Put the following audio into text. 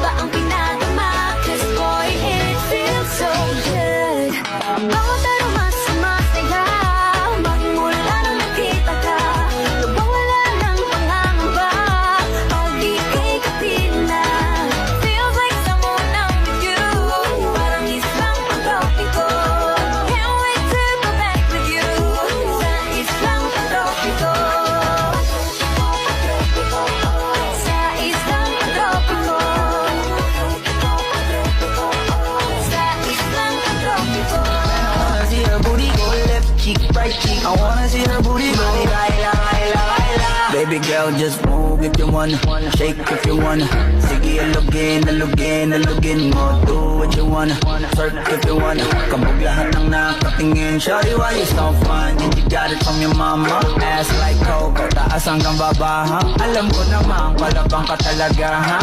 ba ang pinadama? 'Cause boy, it feels so good. Bawat aroma sumasaya, magmula nung nakita ka. Nawawala ng pangangamba, pag di kay kapiling na. Feels like someone I'm with you, parang islang pantropiko. Can't wait to go back with you, sa islang pantropiko. Sa islang pantropiko. Sa islang pantropiko. I wanna see her booty go left cheek, right cheek. I wanna see her booty go baila, baila, baila. Baby girl, just move if you wanna, shake if you wanna. Sige, alugin, alugin, alugin mo. Do what you wanna, twerk if you wanna. Kabog lahat ng nakatingin. Shawty, why you so fun? And you got it from your mama. Ass like coco, taas hanggang baba, ha? Alam ko naman, palabang ka talaga, ha?